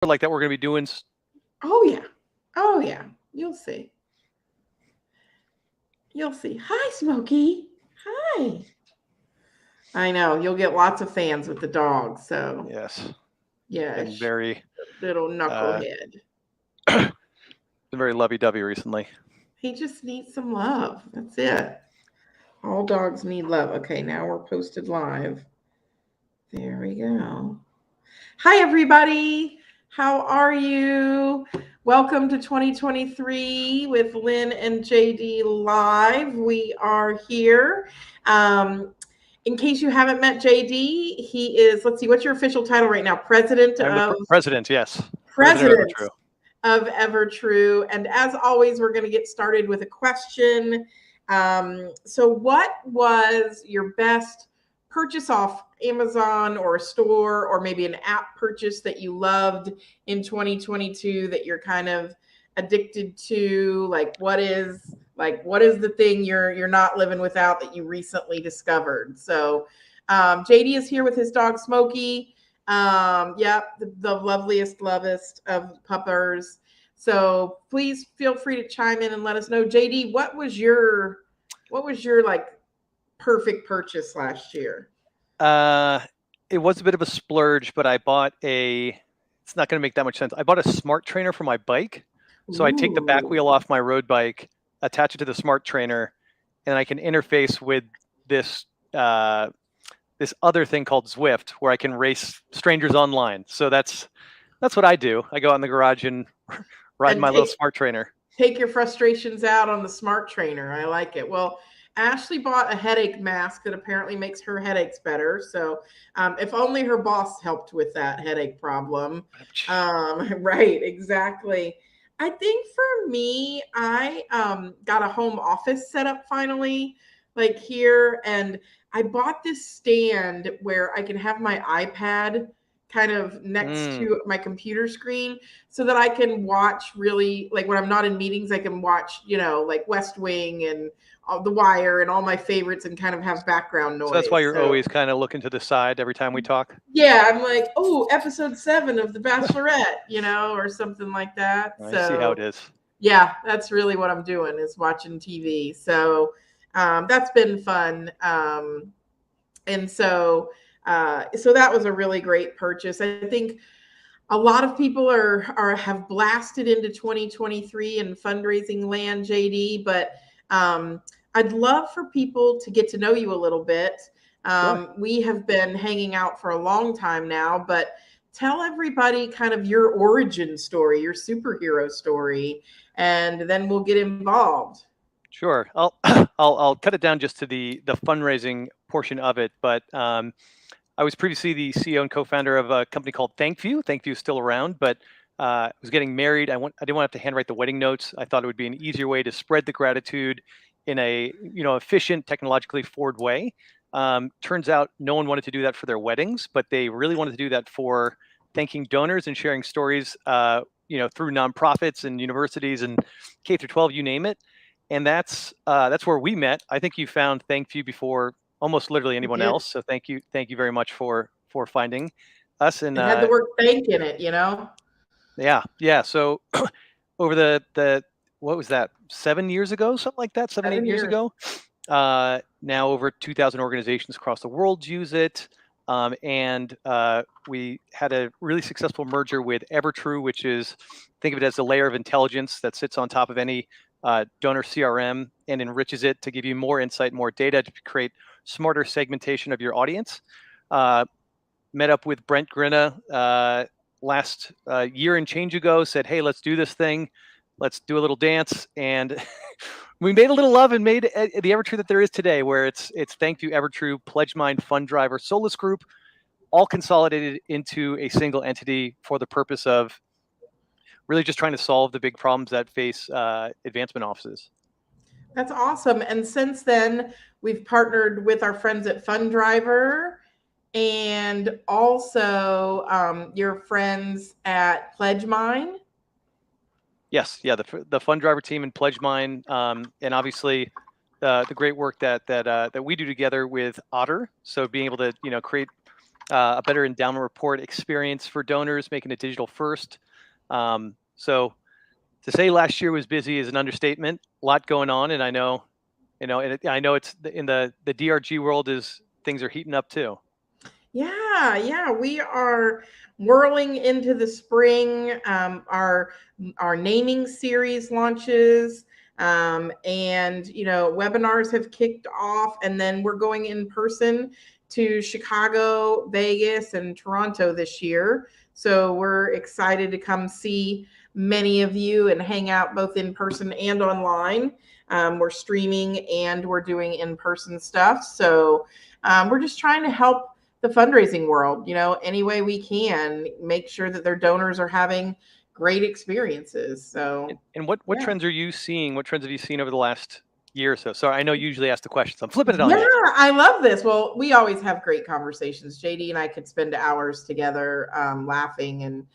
like that we're going to be doing. Oh yeah. Oh yeah. You'll see. You'll see. Hi, Smokey. Hi. I know you'll get lots of fans with the dog. So Yes, yeah, been very little knucklehead. been very lovey-dovey recently. He just needs some love. That's it. All dogs need love. Okay, now we're posted live. There we go. Hi, everybody. How are you? Welcome to 2023 with Lynne and JD Live. We are here. In case you haven't met JD, he is, let's see, what's your official title right now? President I'm the of president. Yes, President Evertrue. of Evertrue. And as always, we're going to get started with a question. So, what was your best purchase off Amazon or a store, or maybe an app purchase that you loved in 2022 that you're kind of addicted to? What is the thing you're not living without that you recently discovered? So, JD is here with his dog Smokey. The loveliest of puppers. So please feel free to chime in and let us know. JD, what was your like perfect purchase last year? It was a bit of a splurge, but I bought it's not going to make that much sense. I bought a smart trainer for my bike. So I take the back wheel off my road bike, attach it to the smart trainer, and I can interface with this this other thing called Zwift, where I can race strangers online. So that's what I do. I go out in the garage and ride my little smart trainer. Take your frustrations out on the smart trainer. I like it. Well, Ashley bought a headache mask that apparently makes her headaches better. So if only her boss helped with that headache problem. Right, exactly. I think for me, I got a home office set up finally, like here. And I bought this stand where I can have my iPad kind of next to my computer screen so that I can watch really, like when I'm not in meetings, I can watch, like West Wing and The Wire and all my favorites and kind of have background noise. So that's why you're always kind of looking to the side every time we talk? Yeah, I'm like, oh, episode 7 of The Bachelorette, or something like that. I see how it is. Yeah, that's really what I'm doing is watching TV. So that's been fun. And so that was a really great purchase. I think a lot of people have blasted into 2023 in fundraising land, JD, but I'd love for people to get to know you a little bit. Sure. We have been hanging out for a long time now, but tell everybody kind of your origin story, your superhero story, and then we'll get involved. Sure. I'll cut it down just to the fundraising portion of it, but I was previously the CEO and co-founder of a company called ThankView. ThankView is still around, but I was getting married. I didn't want to have to handwrite the wedding notes. I thought it would be an easier way to spread the gratitude in a efficient, technologically forward way. Turns out no one wanted to do that for their weddings, but they really wanted to do that for thanking donors and sharing stories, through nonprofits and universities and K through 12, you name it. And that's where we met. I think you found ThankView before almost literally anyone else. So thank you very much for finding us. And it had the word thank in it, Yeah. So over the what was that, 7 years ago, something like that, 8 years ago. Now over 2,000 organizations across the world use it. And we had a really successful merger with Evertrue, which is, think of it as a layer of intelligence that sits on top of any donor CRM and enriches it to give you more insight, more data to create smarter segmentation of your audience. Met up with Brent Grinna last year and change ago, said, hey, let's do this thing. Let's do a little dance. And we made a little love and made the Evertrue that there is today, where it's ThankView, Evertrue, PledgeMind, FundDriver, Solus Group, all consolidated into a single entity for the purpose of really just trying to solve the big problems that face advancement offices. That's awesome. And since then, we've partnered with our friends at FundDriver and also your friends at PledgeMind. Yes, yeah, the FundDriver team and PledgeMind, and obviously the great work that we do together with Otter. So being able to create a better endowment report experience for donors, making it digital first. So to say last year was busy is an understatement. A lot going on, and I know, I know it's in the DRG world is things are heating up too. Yeah, we are whirling into the spring. Our naming series launches, and webinars have kicked off, and then we're going in person to Chicago, Vegas, and Toronto this year. So we're excited to come see many of you and hang out both in person and online. We're streaming and we're doing in-person stuff. So we're just trying to help the fundraising world, any way we can, make sure that their donors are having great experiences. So, And what yeah. trends are you seeing? What trends have you seen over the last year or so? Sorry, I know you usually ask the questions. I'm flipping it on Yeah, you. I love this. Well, we always have great conversations. JD and I could spend hours together, laughing and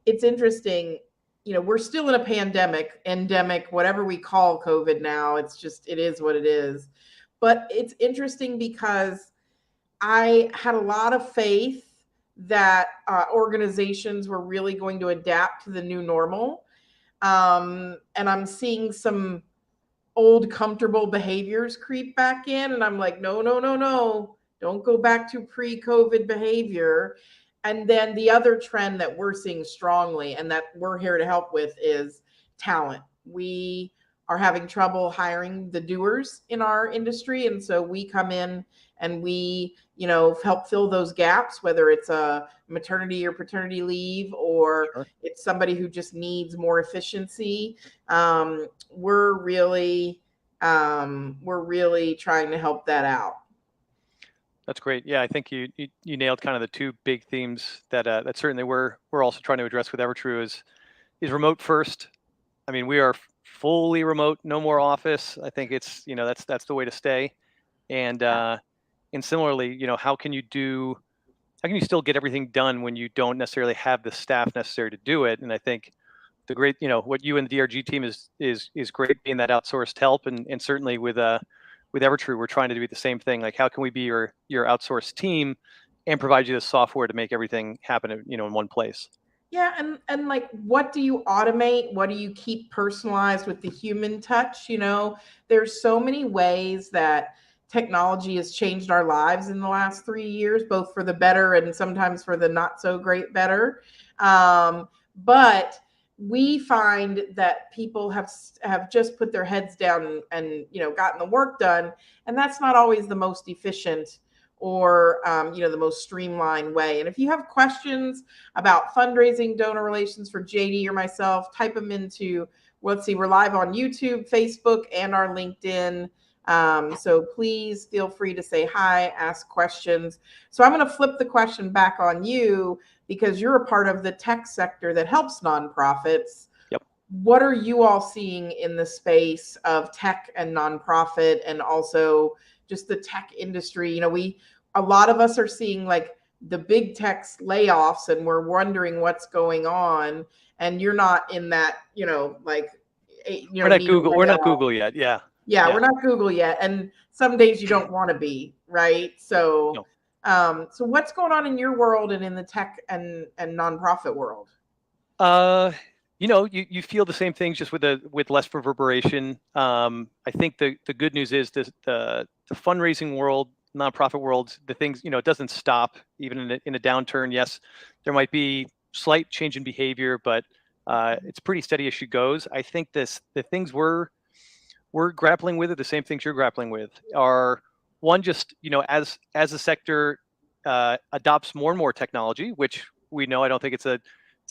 it's interesting. We're still in a pandemic, endemic, whatever we call COVID now. It is what it is. But it's interesting because I had a lot of faith that organizations were really going to adapt to the new normal. And I'm seeing some old comfortable behaviors creep back in. And I'm like, no, no, no, no. Don't go back to pre COVID behavior. And then the other trend that we're seeing strongly and that we're here to help with is talent. We are having trouble hiring the doers in our industry. And so we come in and we, help fill those gaps, whether it's a maternity or paternity leave, or Sure. it's somebody who just needs more efficiency. We're really trying to help that out. That's great. Yeah, I think you nailed kind of the two big themes that certainly we're also trying to address with Evertrue is remote first. I mean, we are fully remote, no more office. I think it's that's the way to stay. And and similarly, how can you still get everything done when you don't necessarily have the staff necessary to do it? And I think the great, what you and the DRG team is great being that outsourced help, and certainly with Evertrue, we're trying to do the same thing. Like, how can we be your outsourced team and provide you the software to make everything happen, in one place? Yeah, and like, what do you automate? What do you keep personalized with the human touch? There's so many ways that technology has changed our lives in the last 3 years, both for the better and sometimes for the not so great better. But we find that people have just put their heads down and gotten the work done, and that's not always the most efficient or the most streamlined way. And if you have questions about fundraising, donor relations for JD or myself, type them into, let's see, we're live on YouTube, Facebook, and our LinkedIn. So please feel free to say hi, ask questions. So I'm going to flip the question back on you because you're a part of the tech sector that helps nonprofits. Yep. What are you all seeing in the space of tech and nonprofit, and also just the tech industry? A lot of us are seeing like the big techs layoffs and we're wondering what's going on, and you're not in that, We're not need a Google. We're not layoff. Google yet. Yeah. Yeah, we're Yeah. not Google yet, and some days you don't want to be, right? So No. so what's going on in your world and in the tech and nonprofit world? You feel the same things, just with less reverberation. I think the good news is the fundraising world, nonprofit world, the things, it doesn't stop even in a downturn. Yes, there might be slight change in behavior, but it's pretty steady as she goes. I think the things we're grappling with are the same things you're grappling with. Are one, just as the sector adopts more and more technology, which we know. I don't think it's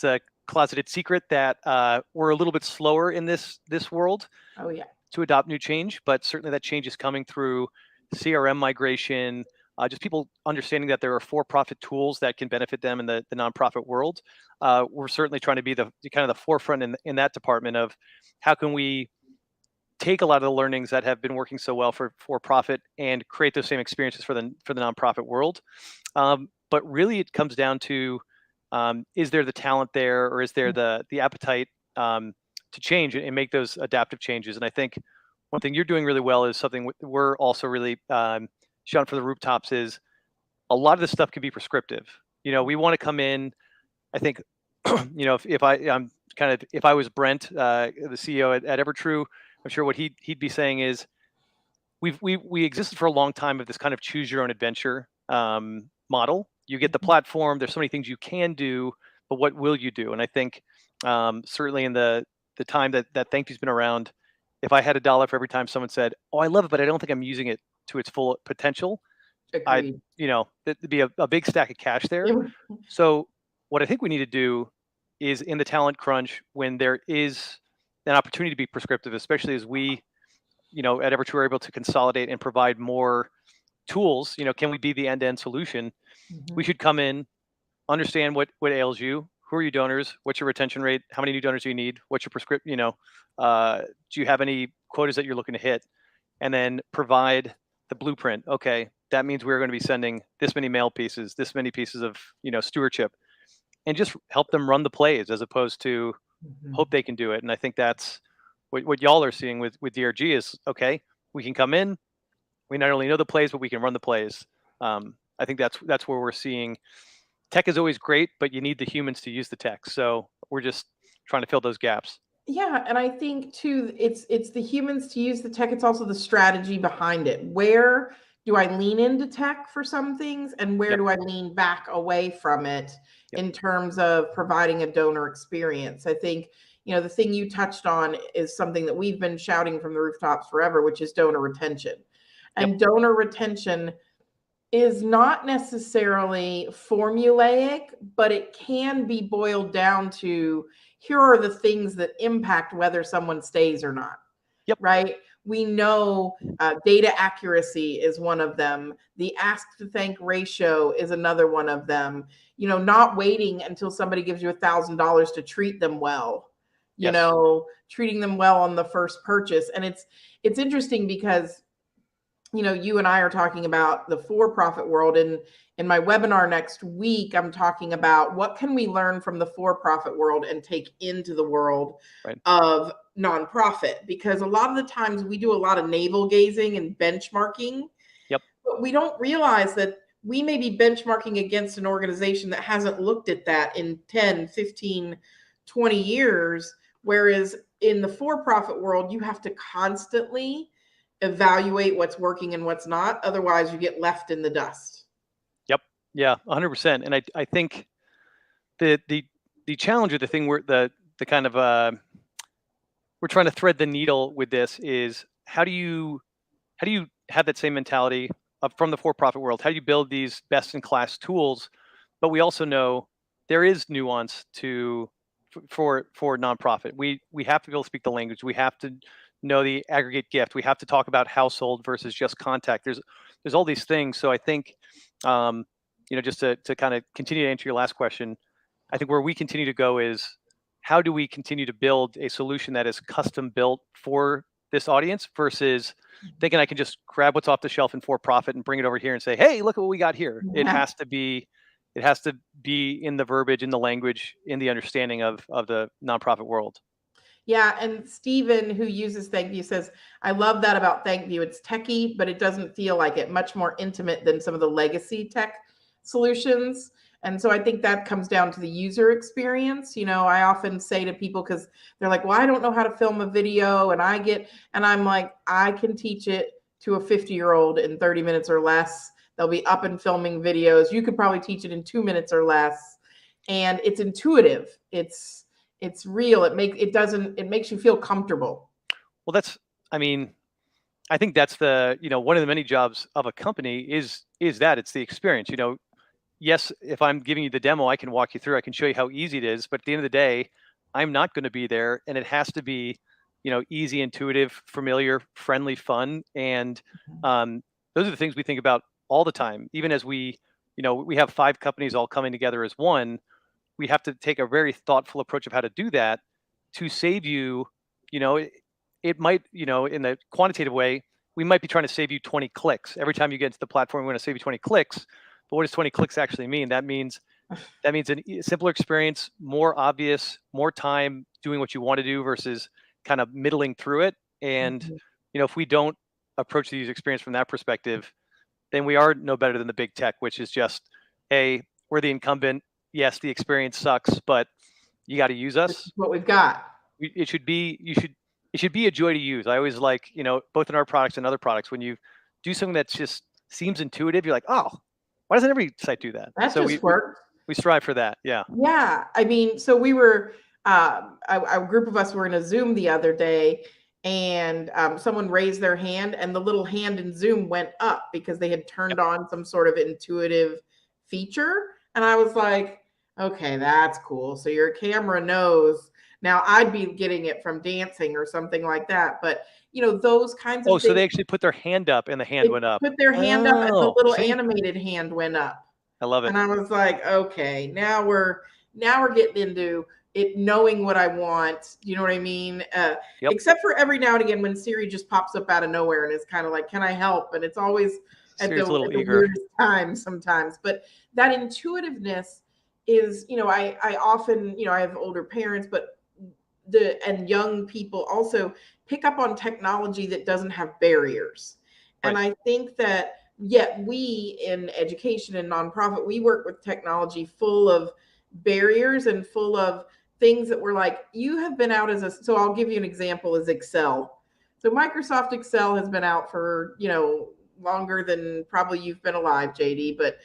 a closeted secret that we're a little bit slower in this world Oh yeah. to adopt new change, but certainly that change is coming through CRM migration, just people understanding that there are for-profit tools that can benefit them in the nonprofit world. We're certainly trying to be the kind of the forefront in that department of how can we take a lot of the learnings that have been working so well for profit and create those same experiences for the nonprofit world. But really, it comes down to, is there the talent there, or is there the appetite to change and make those adaptive changes? And I think one thing you're doing really well is something we're also really shouting for the rooftops is a lot of this stuff can be prescriptive. We want to come in, I think, if I was Brent, the CEO at Evertrue, I'm sure what he'd be saying is we existed for a long time of this kind of choose your own adventure model. You get the platform. There's so many things you can do, but what will you do? And I think certainly in the time that Thank You's been around, if I had $1 for every time someone said, "Oh, I love it, but I don't think I'm using it to its full potential," Agreed. there'd be a big stack of cash there. So what I think we need to do is in the talent crunch, when there is an opportunity to be prescriptive, especially as we, at Evertrue are able to consolidate and provide more tools, can we be the end-to-end solution? We should come in, understand what ails you, who are your donors, what's your retention rate, how many new donors do you need, what's your prescript, do you have any quotas that you're looking to hit, and then provide the blueprint. Okay, that means we're going to be sending this many mail pieces, this many pieces of stewardship, and just help them run the plays as opposed to hope they can do it. And I think that's what y'all are seeing with DRG is, okay, we can come in, we not only know the plays, but we can run the plays. I think that's where we're seeing tech is always great, but you need the humans to use the tech. So we're just trying to fill those gaps. Yeah, and I think too, it's the humans to use the tech. It's also the strategy behind it. Where do I lean into tech for some things, and where do I lean back away from it in terms of providing a donor experience? I think the thing you touched on is something that we've been shouting from the rooftops forever, which is donor retention. And donor retention is not necessarily formulaic, but it can be boiled down to here are the things that impact whether someone stays or not. Right? We know data accuracy is one of them. The ask to thank ratio is another one of them. Not waiting until somebody gives you $1,000 to treat them well. Treating them well on the first purchase. And it's interesting because you and I are talking about the for-profit world. And in my webinar next week, I'm talking about what can we learn from the for-profit world and take into the world of nonprofit? Because a lot of the times we do a lot of navel gazing and benchmarking, but we don't realize that we may be benchmarking against an organization that hasn't looked at that in 10, 15, 20 years. Whereas in the for-profit world, you have to constantly evaluate what's working and what's not. Otherwise, you get left in the dust. Yeah, 100%. And I think the challenge or the thing the kind of we're trying to thread the needle with this is how do you have that same mentality from the for-profit world? How do you build these best-in-class tools? But we also know there is nuance for nonprofit. We have to be able to speak the language. We have to know the aggregate gift. We have to talk about household versus just contact. There's all these things. So I think just to kind of continue to answer your last question, I think where we continue to go is how do we continue to build a solution that is custom built for this audience versus thinking I can just grab what's off the shelf in for-profit and bring it over here and say, hey, look at what we got here. It has to be in the verbiage, in the language, in the understanding of the nonprofit world. Yeah, and Stephen, who uses ThankView, says, I love that about ThankView. It's techie, but it doesn't feel like it. Much more intimate than some of the legacy tech solutions. And so I think that comes down to the user experience. I often say to people, because they're like, well, I don't know how to film a video. And I'm like, I can teach it to a 50-year-old in 30 minutes or less. They'll be up and filming videos. You could probably teach it in 2 minutes or less. And it's intuitive. It's real. It makes you feel comfortable. Well, I think that's one of the many jobs of a company is that it's the experience. Yes, if I'm giving you the demo, I can walk you through, I can show you how easy it is. But at the end of the day, I'm not going to be there, and it has to be, easy, intuitive, familiar, friendly, fun. And those are the things we think about all the time. Even as we have 5 companies all coming together as one, we have to take a very thoughtful approach of how to do that to save you. It might, in the quantitative way, we might be trying to save you 20 clicks. Every time you get into the platform, we want to save you 20 clicks. But what does 20 clicks actually mean? That means a simpler experience, more obvious, more time doing what you want to do versus kind of middling through it. And, if we don't approach the user experience from that perspective, then we are no better than the big tech, which is just, hey, we're the incumbent. Yes, the experience sucks, but you got to use This us. is what we've got. It should be it should be a joy to use. I always like, both in our products and other products, when you do something that just seems intuitive, you're like, oh, why doesn't every site do that? That So just worked. we strive for that. Yeah. Yeah. I mean, so we were, a group of us were in a Zoom the other day, and someone raised their hand, and the little hand in Zoom went up because they had turned on some sort of intuitive feature. And I was like, okay, that's cool. So your camera knows. Now I'd be getting it from dancing or something like that. But, those kinds Oh, of so things. they actually put their hand up and the hand They went up. put their hand up and the Oh, little see, animated hand went up. I love it. And I was like, okay, now we're getting into it, knowing what I want. You know what I mean? Yep. Except for every now and again when Siri just pops up out of nowhere and is kind of like, "Can I help?" And it's always at Siri's a little the eager. weirdest time sometimes. But that intuitiveness is, I often, I have older parents, but and young people also pick up on technology that doesn't have barriers. And Right. I think that yet we in education and nonprofit, we work with technology full of barriers and full of things that we're like, you have been out as a, so I'll give you an example, is Excel. So Microsoft Excel has been out for, longer than probably you've been alive, JD, but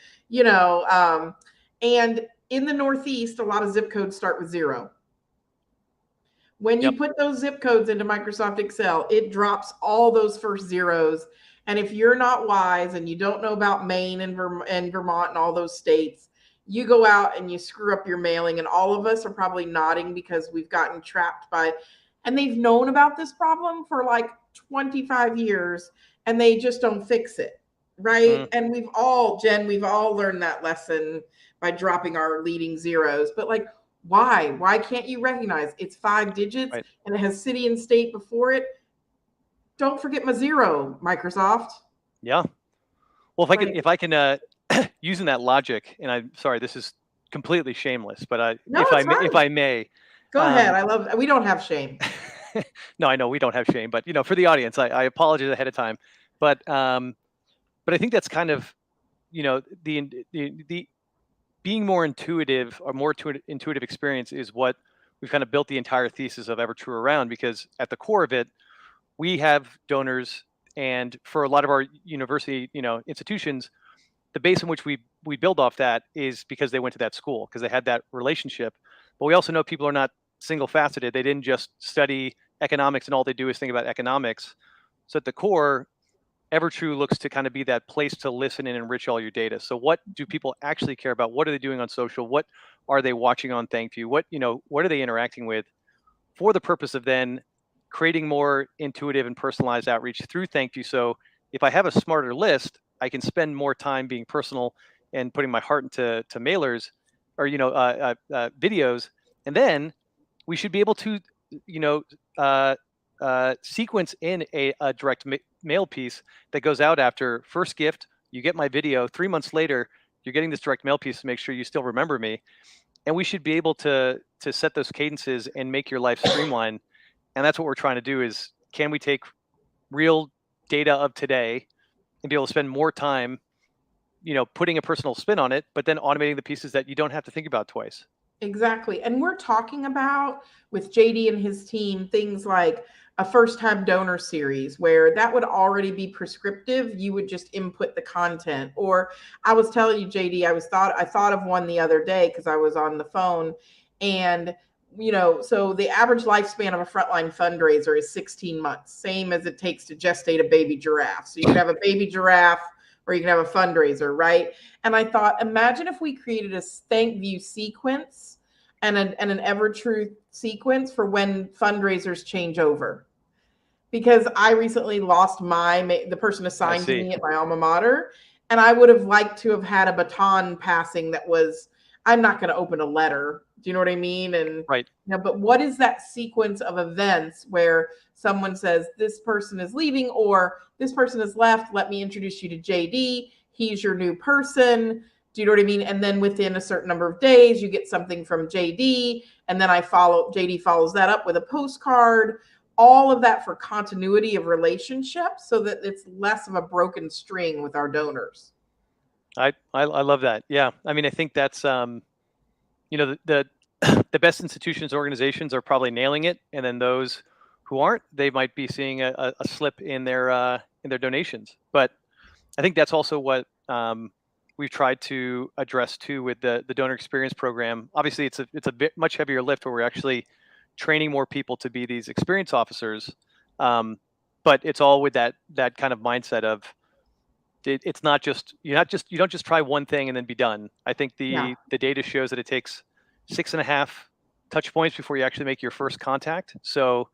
and in the Northeast, a lot of zip codes start with 0. When you Yep. put those zip codes into Microsoft Excel, it drops all those first zeros. And if you're not wise and you don't know about Maine and Vermont and all those states, you go out and you screw up your mailing. And all of us are probably nodding because we've gotten trapped by, and they've known about this problem for like 25 years and they just don't fix it. Right. Mm, And we've all learned that lesson by dropping our leading zeros. But like, why can't you recognize it's 5 digits right. and it has city and state before it? Don't forget my 0, Microsoft. Yeah. Well, Like, if I can, using that logic, and I'm sorry, this is completely shameless, but no, it's if fine. I may, Go ahead. um, We don't have shame. no, I know we don't have shame, but for the audience, I apologize ahead of time, but but I think that's kind of, the being more intuitive, or more intuitive experience is what we've kind of built the entire thesis of EverTrue around, because at the core of it, we have donors, and for a lot of our university, institutions, the base in which we build off that is because they went to that school, because they had that relationship. But we also know people are not single faceted. They didn't just study economics and all they do is think about economics. So at the core, EverTrue looks to kind of be that place to listen and enrich all your data. So what do people actually care about? What are they doing on social? What are they watching on ThankView? What are they interacting with, for the purpose of then creating more intuitive and personalized outreach through ThankView. So if I have a smarter list, I can spend more time being personal and putting my heart into mailers, or videos, and then we should be able to, you know sequence in a direct mail piece that goes out after first gift. You get my video. 3 months later, you're getting this direct mail piece to make sure you still remember me, and we should be able to set those cadences and make your life streamline. And that's what we're trying to do, is, can we take real data of today and be able to spend more time, putting a personal spin on it, but then automating the pieces that you don't have to think about twice. Exactly. And we're talking about, with JD and his team, things like a first time donor series where that would already be prescriptive. You would just input the content. Or I was telling you, JD, I thought of one the other day because I was on the phone, and so the average lifespan of a frontline fundraiser is 16 months, same as it takes to gestate a baby giraffe. So you can have a baby giraffe or you can have a fundraiser, right? And I thought, imagine if we created a ThankView sequence and an EverTrue sequence for when fundraisers change over. Because I recently lost the person I assigned to see. me at my alma mater, and I would have liked to have had a baton passing that was, I'm not going to open a letter. Do you know what I mean? And Right. but what is that sequence of events where someone says this person is leaving or this person has left? Let me introduce you to JD. He's your new person. Do you know what I mean? And then within a certain number of days, you get something from JD, and then JD follows that up with a postcard. all of that for continuity of relationships so that it's less of a broken string with our donors. I love that. Yeah. I mean, I think that's the the best institutions, organizations are probably nailing it, and then those who aren't, they might be seeing a slip in their donations. But I think that's also what we've tried to address too with the donor experience program. Obviously, it's a bit much heavier lift where we're actually training more people to be these experience officers, but it's all with that kind of mindset of it's not just you don't just try one thing and then be done. I think Yeah. the data shows that it takes 6.5 touch points before you actually make your first contact. So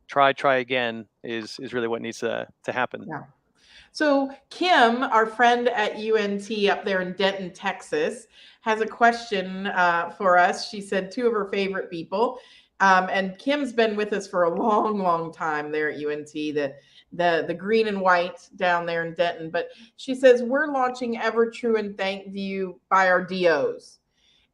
try again is really what needs to happen. Yeah. So Kim, our friend at UNT up there in Denton, Texas, has a question for us. She said two of her favorite people, and Kim's been with us for a long, long time there at UNT. The green and white down there in Denton. But she says we're launching Evertrue and Thankview by our DOs.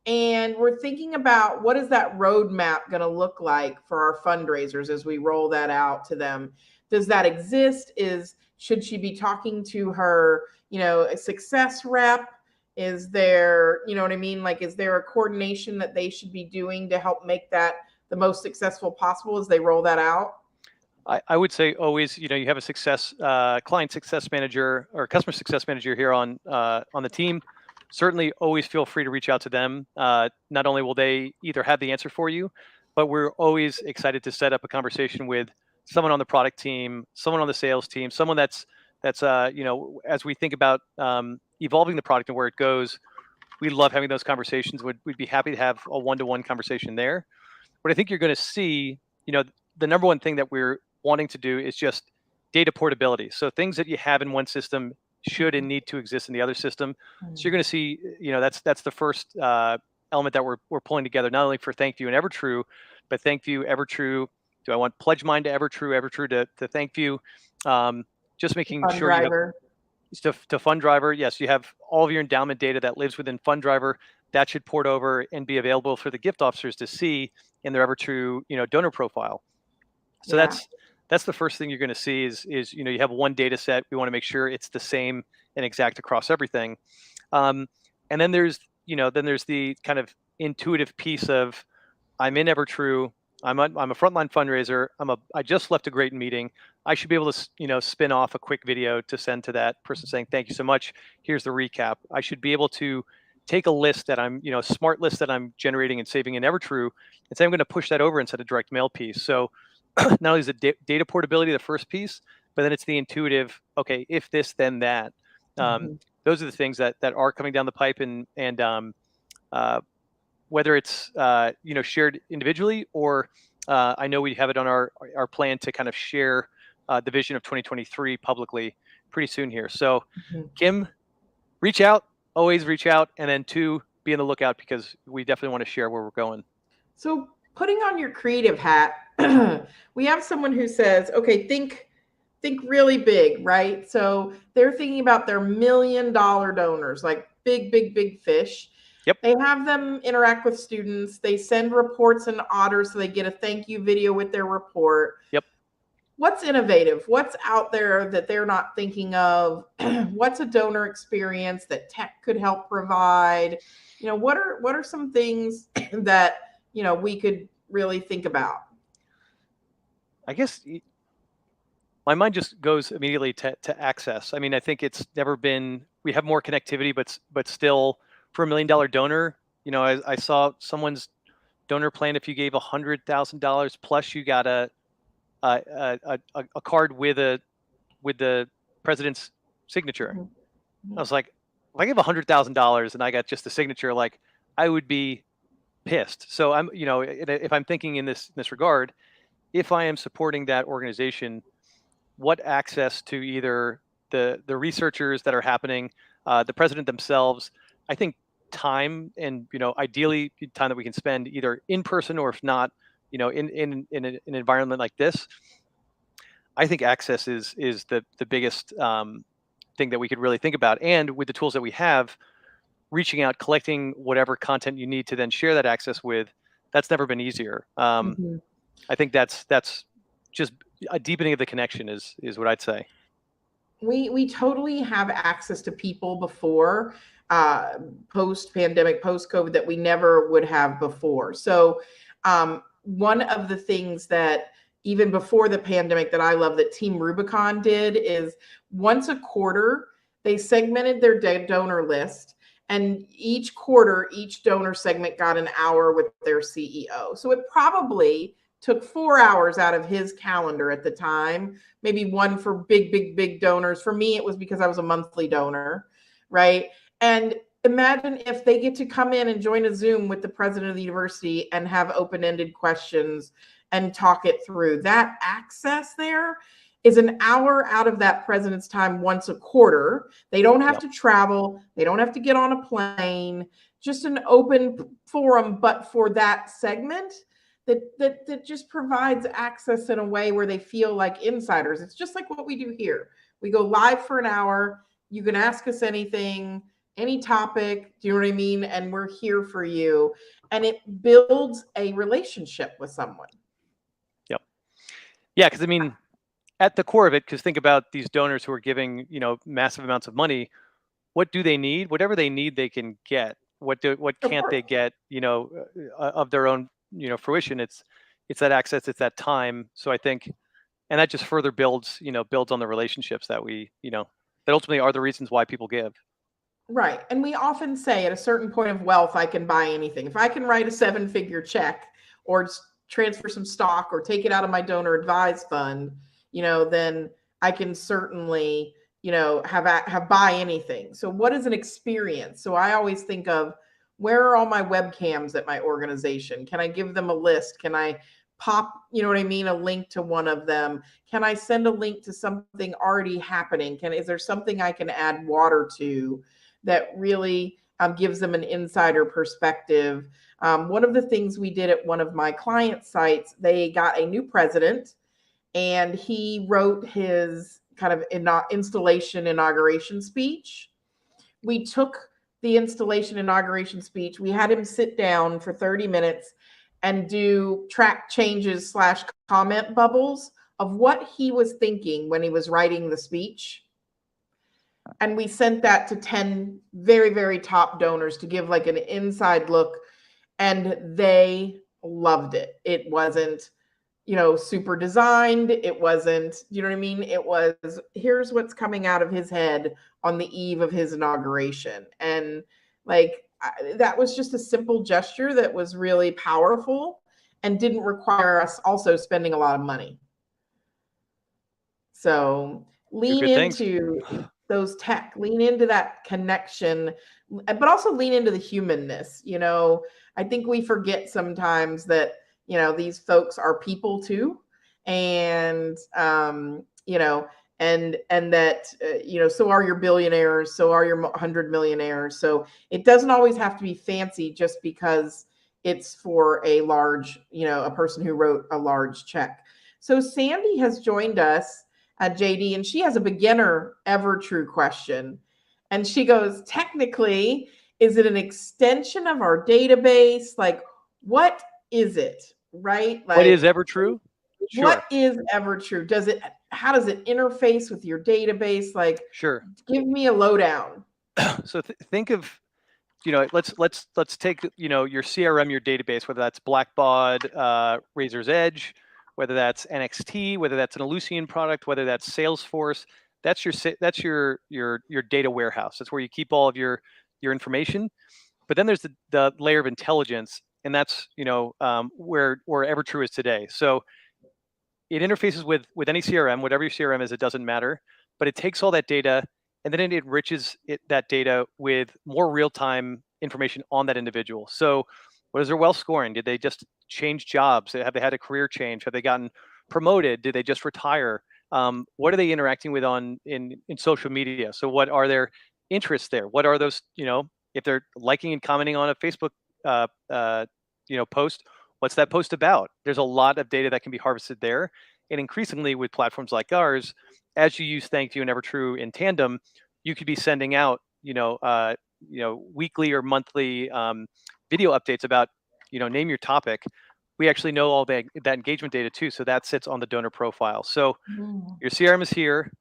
And we're thinking about what is that roadmap going to look like for our fundraisers as we roll that out to them. Does that exist? Should she be talking to her, a success rep? Is there, you know what I mean? Like, is there a coordination that they should be doing to help make that the most successful possible as they roll that out? I would say always, you have a client success manager or customer success manager here on the team. Certainly, always feel free to reach out to them. Not only will they either have the answer for you, but we're always excited to set up a conversation with someone on the product team, someone on the sales team, someone that's as we think about evolving the product and where it goes, we love having those conversations. We'd be happy to have a one-to-one conversation there. What I think you're going to see, the number one thing that we're wanting to do is just data portability. So things that you have in one system should and need to exist in the other system. So you're going to see, that's the first element that we're pulling together, not only for Thankview and Evertrue, but Thankview, Evertrue. Do I want PledgeMine to Evertrue, Evertrue to Thankview? Just making sure you have to FundDriver. Yes, you have all of your endowment data that lives within FundDriver. That should port over and be available for the gift officers to see in their Evertrue, donor profile. So that's the first thing you're going to see is you have one data set. We want to make sure it's the same and exact across everything. And then there's the kind of intuitive piece of I'm in Evertrue. I'm a frontline fundraiser. I just left a great meeting. I should be able to spin off a quick video to send to that person saying thank you so much. Here's the recap. I should be able to take a list that I'm a smart list that I'm generating and saving in Evertrue and say I'm going to push that over and set a direct mail piece. So not only is the data portability the first piece, but then it's the intuitive. Okay, if this, then that. Those are the things that are coming down the pipe, and whether it's shared individually or I know we have it on our plan to kind of share the vision of 2023 publicly pretty soon here. So Kim, reach out, always reach out, and then 2, be on the lookout because we definitely want to share where we're going. So putting on your creative hat, we have someone who says, okay, think really big, right? So they're thinking about their $1 million donors, like big fish. Yep. They have them interact with students. They send reports and orders so they get a thank you video with their report. Yep. What's innovative? What's out there that they're not thinking of? What's a donor experience that tech could help provide? What are some things that, we could really think about? I guess my mind just goes immediately to access. I mean, I think it's never been, we have more connectivity, but still for $1 million donor, I saw someone's donor plan. If you gave $100,000 plus, you got a card with the president's signature. I was like, if I give $100,000 and I got just the signature, like I would be pissed. So I'm, if I'm thinking in this regard, if I am supporting that organization, what access to either the researchers that are happening, the president themselves, I think time and ideally time that we can spend either in person or if not, in an environment like this. I think access is the biggest thing that we could really think about, and with the tools that we have, reaching out, collecting whatever content you need to then share that access with, that's never been easier. I think that's just a deepening of the connection is what I'd say. We totally have access to people before, post pandemic, post COVID, that we never would have before. So one of the things that even before the pandemic that I love that Team Rubicon did is once a quarter they segmented their donor list, and each quarter each donor segment got an hour with their CEO. So it probably took 4 hours out of his calendar at the time, maybe one for big donors. For me, it was because I was a monthly donor, right? And imagine if they get to come in and join a Zoom with the president of the university and have open-ended questions and talk it through. That access there is an hour out of that president's time once a quarter. They don't have to travel. They don't have to get on a plane. Just an open forum, but for that segment, that just provides access in a way where they feel like insiders. It's just like what we do here. We go live for an hour. You can ask us anything, any topic. Do you know what I mean? And we're here for you. And it builds a relationship with someone. Yep. Yeah, because I mean, at the core of it, because think about these donors who are giving, massive amounts of money. What do they need? Whatever they need, they can get. What can't they get? Of their own fruition. It's that access, it's that time. So I think, and that just further builds on the relationships that we that ultimately are the reasons why people give. Right. And we often say at a certain point of wealth, I can buy anything. If I can write a 7-figure check or transfer some stock or take it out of my donor advised fund, then I can certainly have buy anything. So what is an experience? So I always think of, where are all my webcams at my organization? Can I give them a list? Can I pop, a link to one of them? Can I send a link to something already happening? Is there something I can add water to that really gives them an insider perspective? One of the things we did at one of my client sites, they got a new president, and he wrote his kind of installation inauguration speech. We took the installation inauguration speech. We had him sit down for 30 minutes and do track changes / comment bubbles of what he was thinking when he was writing the speech. And we sent that to 10 very, very top donors to give like an inside look. And they loved it. It wasn't, super designed. It wasn't, you know what I mean? It was, here's what's coming out of his head on the eve of his inauguration. And that was just a simple gesture that was really powerful and didn't require us also spending a lot of money. So lean into those tech, lean into that connection, but also lean into the humanness. I think we forget sometimes that, these folks are people too. And, and that, so are your billionaires, so are your 100 millionaires. So it doesn't always have to be fancy just because it's for a large, a person who wrote a large check. So Sandy has joined us at JD, and she has a beginner ever true question. And she goes, technically, is it an extension of our database? Like, what is it? Right? Like, what is ever true? Sure. What is ever true? How does it interface with your database? Like, sure. Give me a lowdown. So think of, let's take, your CRM, your database, whether that's Blackbaud, Razor's Edge, whether that's NXT, whether that's an Ellucian product, whether that's Salesforce. That's your data warehouse. That's where you keep all of your information. But then there's the layer of intelligence, and that's where EverTrue is today. So it interfaces with any CRM, whatever your CRM is. It doesn't matter, but it takes all that data and then it enriches that data with more real-time information on that individual. So what is their wealth scoring? Did they just change jobs? Have they had a career change? Have they gotten promoted? Did they just retire? What are they interacting with in social media? So what are their interests there? What are those, if they're liking and commenting on a Facebook post, what's that post about? There's a lot of data that can be harvested there. And increasingly with platforms like ours, as you use ThankYou and EverTrue in tandem, you could be sending out, weekly or monthly video updates about, name your topic. we actually know all that engagement data too. So that sits on the donor profile. So Mm. your CRM is here.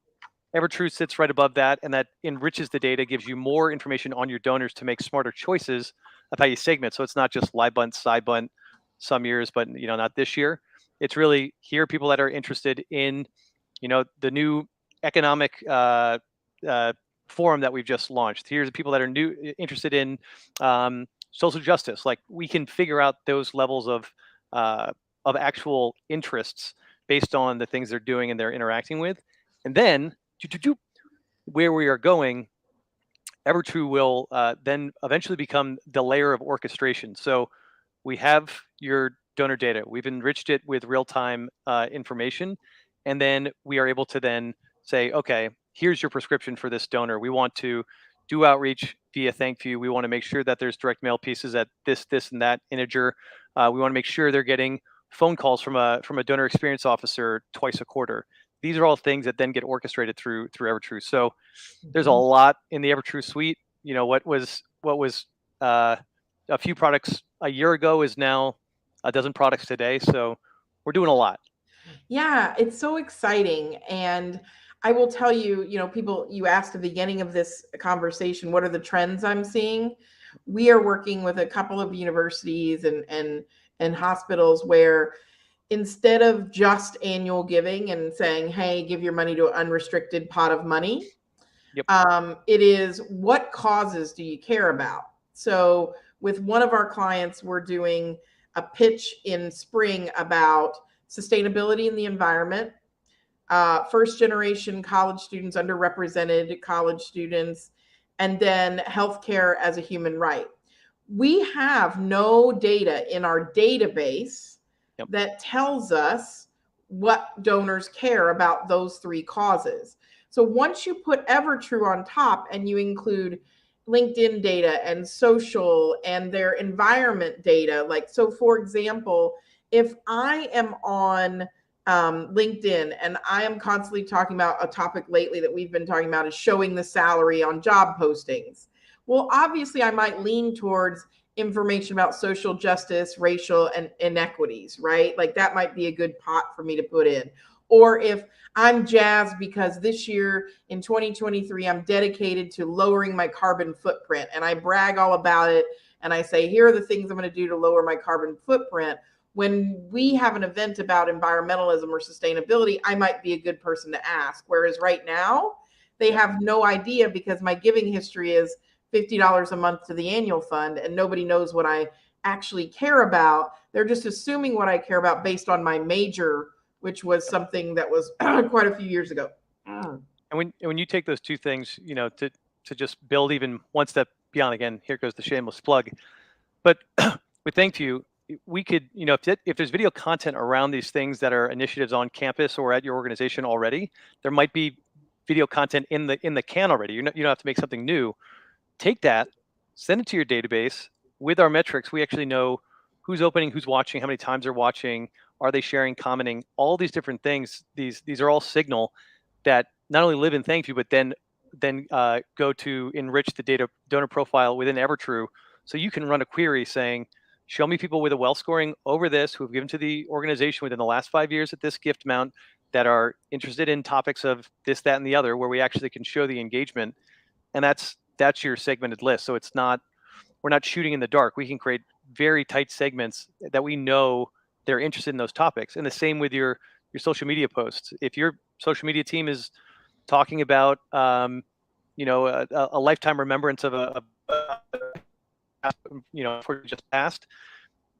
EverTrue sits right above that, and that enriches the data, gives you more information on your donors to make smarter choices of how you segment. So it's not just live bunt, side bunt some years, but not this year. It's really here people that are interested in the new economic uh, forum that we've just launched. Here's the people that are interested in social justice. Like we can figure out those levels of actual interests based on the things they're doing and they're interacting with, and then where we are going, EverTrue will then eventually become the layer of orchestration. So we have your donor data. We've enriched it with real-time information, and then we are able to then say, okay, here's your prescription for this donor. We want to do outreach via ThankYou. We want to make sure that there's direct mail pieces at this, and that integer. We want to make sure they're getting phone calls from a donor experience officer twice a quarter. These are all things that then get orchestrated through EverTrue. So there's a lot in the EverTrue suite. What was a few products a year ago is now a dozen products today. So we're doing a lot. Yeah, it's so exciting. And I will tell you, people, you asked at the beginning of this conversation, what are the trends I'm seeing? We are working with a couple of universities and hospitals where instead of just annual giving and saying, hey, give your money to an unrestricted pot of money, Yep. it is what causes do you care about? So with one of our clients, we're doing a pitch in spring about sustainability in the environment, first generation college students, underrepresented college students, and then healthcare as a human right. We have no data in our database that tells us what donors care about those three causes. So once you put EverTrue on top and you include LinkedIn data and social and their environment data, like, so for example, if I am on LinkedIn and I am constantly talking about a topic lately that we've been talking about is showing the salary on job postings. Well, obviously I might lean towards information about social justice, racial and inequities, right? Like that might be a good pot for me to put in. Or if I'm jazzed because this year in 2023, I'm dedicated to lowering my carbon footprint and I brag all about it. And I say, here are the things I'm going to do to lower my carbon footprint. When we have an event about environmentalism or sustainability, I might be a good person to ask. Whereas right now, they have no idea because my giving history is $50 a month to the annual fund and nobody knows what I actually care about. They're just assuming what I care about based on my major, which was something that was quite a few years ago. And when you take those two things, to just build even one step beyond, again, here goes the shameless plug. But with ThankYou, we could, if there's video content around these things that are initiatives on campus or at your organization already, there might be video content in the can already. You don't have to make something new. Take that, send it to your database. With our metrics, we actually know who's opening, who's watching, how many times they're watching, are they sharing, commenting, all these different things. These are all signal that not only live in ThankYou, but then go to enrich the donor profile within EverTrue. So you can run a query saying, show me people with a well scoring over this who have given to the organization within the last 5 years at this gift amount that are interested in topics of this, that, and the other, where we actually can show the engagement. And that's your segmented list. So we're not shooting in the dark. We can create very tight segments that we know they're interested in those topics. And the same with your social media posts. If your social media team is talking about a lifetime remembrance of for just past,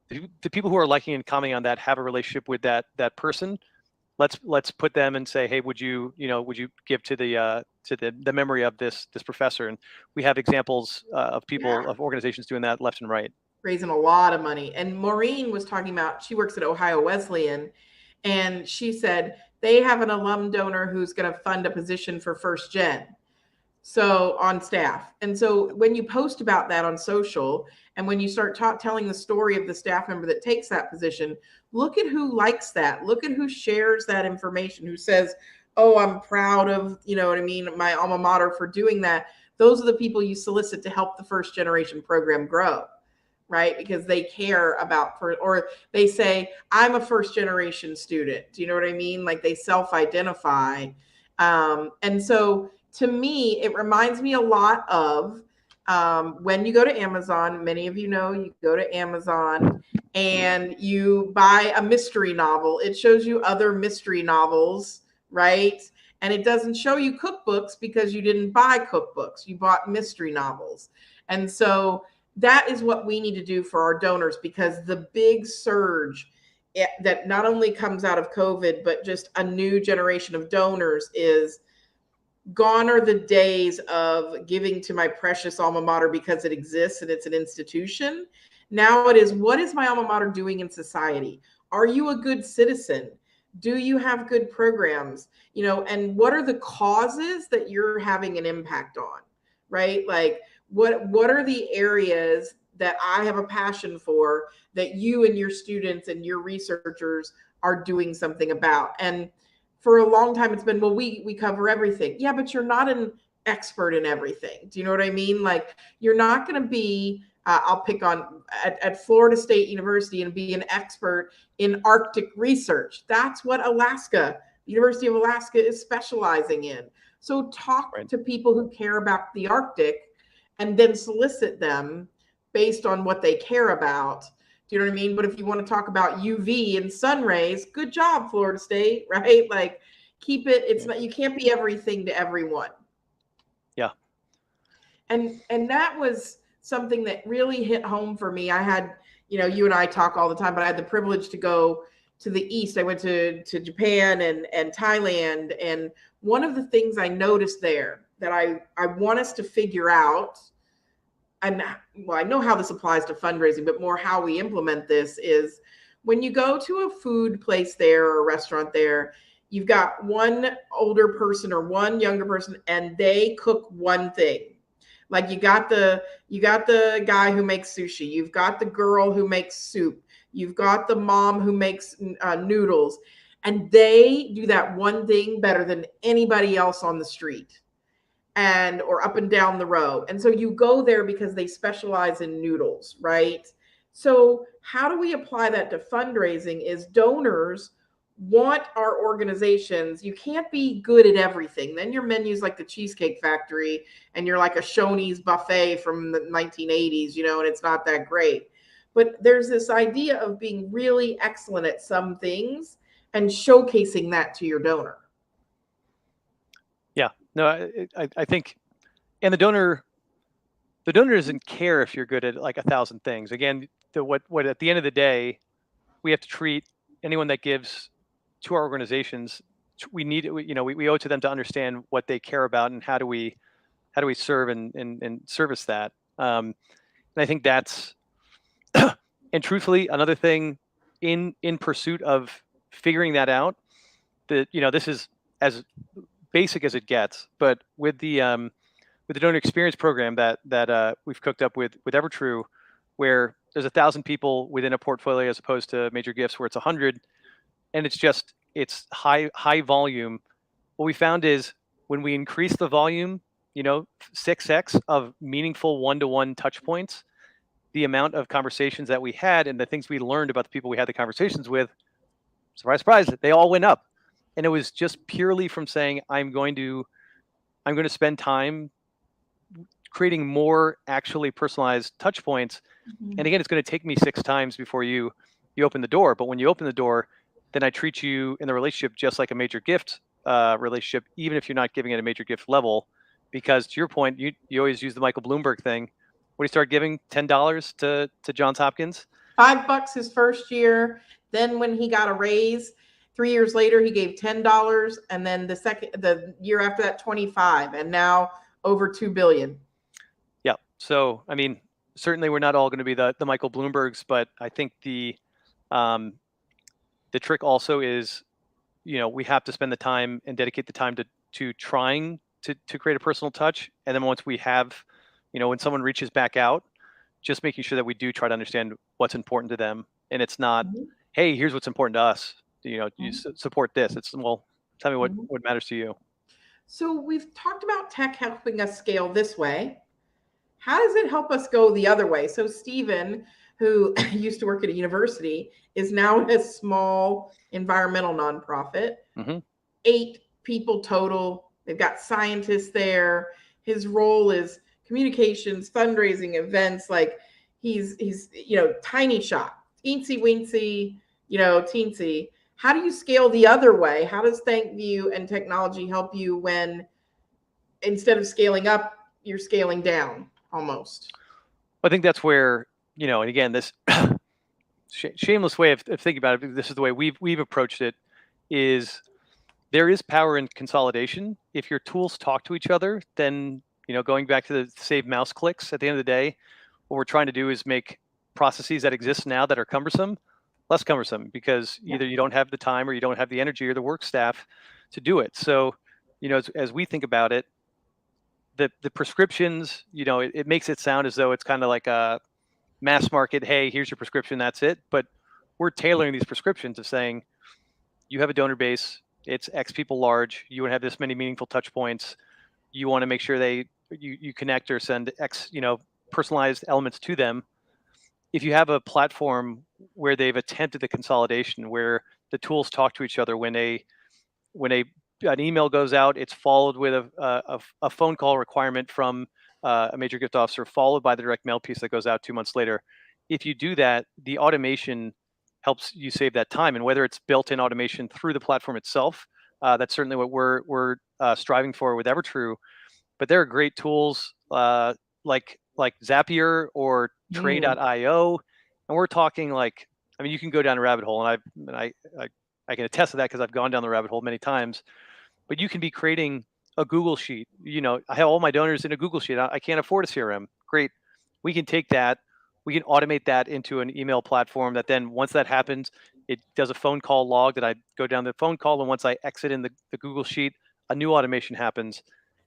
the people who are liking and commenting on that have a relationship with that person. Let's put them and say, hey, would you give to the memory of this professor? And we have examples of people, of organizations doing that left and right. Raising a lot of money. And Maureen was talking about, she works at Ohio Wesleyan, and she said they have an alum donor who's going to fund a position for first gen, so on staff. And so when you post about that on social, and when you start telling the story of the staff member that takes that position, look at who likes that. Look at who shares that information, who says, oh, I'm proud of, my alma mater for doing that. Those are the people you solicit to help the first generation program grow, right? Because they care about, or they say, I'm a first generation student. Do you know what I mean? Like they self-identify. And so to me, it reminds me a lot of when you go to Amazon. Many of you know you go to Amazon and you buy a mystery novel. It shows you other mystery novels, right? And it doesn't show you cookbooks because you didn't buy cookbooks. You bought mystery novels. And so that is what we need to do for our donors, because the big surge that not only comes out of COVID, but just a new generation of donors is gone are the days of giving to my precious alma mater because it exists and it's an institution. Now it is, what is my alma mater doing in society? Are you a good citizen? Do you have good programs? And what are the causes that you're having an impact on? Right? Like what are the areas that I have a passion for that you and your students and your researchers are doing something about? And for a long time it's been, well, we cover everything. Yeah, but you're not an expert in everything. Do you know what I mean? Like you're not going to be I'll pick on at Florida State University and be an expert in Arctic research. That's what the University of Alaska is specializing in. So talk Right. to people who care about the Arctic and then solicit them based on what they care about. Do you know what I mean? But if you want to talk about UV and sun rays, good job, Florida State, right? Like keep it, it's not, you can't be everything to everyone. Yeah. And that was something that really hit home for me. I had, you and I talk all the time, but I had the privilege to go to the East. I went to Japan and Thailand. And one of the things I noticed there that I want us to figure out, and well, I know how this applies to fundraising, but more how we implement this is when you go to a food place there or a restaurant there, you've got one older person or one younger person, and they cook one thing. Like you got the guy who makes sushi, you've got the girl who makes soup, you've got the mom who makes noodles, and they do that one thing better than anybody else on the street and or up and down the row. And so you go there because they specialize in noodles, right? So how do we apply that to fundraising? Is donors want our organizations, you can't be good at everything. Then your menu's like the Cheesecake Factory and you're like a Shoney's buffet from the 1980s, and it's not that great. But there's this idea of being really excellent at some things and showcasing that to your donor. Yeah. No, I think, and the donor doesn't care if you're good at like 1,000 things. Again, what at the end of the day, we have to treat anyone that gives to our organizations. We owe it to them to understand what they care about and how do we serve and service that. And I think that's, and truthfully, another thing in pursuit of figuring that out, that this is as basic as it gets, but with the donor experience program that we've cooked up with Evertrue, where there's 1,000 people within a portfolio as opposed to major gifts where it's 100, and it's high volume. What we found is when we increase the volume, 6x of meaningful one-to-one touch points, the amount of conversations that we had and the things we learned about the people we had the conversations with, surprise, surprise, they all went up. And it was just purely from saying, I'm going to spend time creating more actually personalized touch points. Mm-hmm. And again, it's going to take me 6 times before you open the door. But when you open the door, then I treat you in the relationship just like a major gift relationship, even if you're not giving it a major gift level. Because to your point, you always use the Michael Bloomberg thing. When you start giving $10 to Johns Hopkins, $5 his first year. Then when he got a raise, 3 years later, he gave $10. And then the year after that, 25, and now over 2 billion. Yeah. So, I mean, certainly we're not all going to be the Michael Bloombergs, but I think the trick also is, we have to spend the time and dedicate the time to trying to create a personal touch. And then once we have, when someone reaches back out, just making sure that we do try to understand what's important to them. And it's not, Mm-hmm. hey, here's what's important to us. You Mm-hmm. support this. It's, well, tell me what matters to you. So we've talked about tech helping us scale this way. How does it help us go the other way? So Stephen, who used to work at a university, is now a small environmental nonprofit. 8 people total. They've got scientists there. His role is communications, fundraising, events. Like he's tiny shop, teensy weensy, teensy. How do you scale the other way? How does ThankView and technology help you when instead of scaling up, you're scaling down almost? I think that's where, and again, this shameless way of thinking about it, this is the way we've approached it, is there is power in consolidation. If your tools talk to each other, then, going back to the save mouse clicks, at the end of the day, what we're trying to do is make processes that exist now that are cumbersome, less cumbersome, because either you don't have the time or you don't have the energy or the work staff to do it. So, as we think about it, the prescriptions, it makes it sound as though it's kind of like a mass market, hey, here's your prescription, that's it. But we're tailoring these prescriptions of saying, you have a donor base, it's X people large, you want to have this many meaningful touch points, you want to make sure you connect or send X, personalized elements to them. If you have a platform where they've attempted the consolidation, where the tools talk to each other, when an email goes out, it's followed with a phone call requirement from a major gift officer, followed by the direct mail piece that goes out 2 months later. If you do that, the automation helps you save that time. And whether it's built-in automation through the platform itself, that's certainly what we're striving for with Evertrue. But there are great tools like Zapier or Tray.io, and we're talking like, I mean, you can go down a rabbit hole, and I can attest to that because I've gone down the rabbit hole many times. But you can be creating a Google sheet. I have all my donors in a Google sheet. I can't afford a CRM. Great. We can take that. We can automate that into an email platform that then once that happens, it does a phone call log that I go down the phone call. And once I exit in the Google sheet, a new automation happens.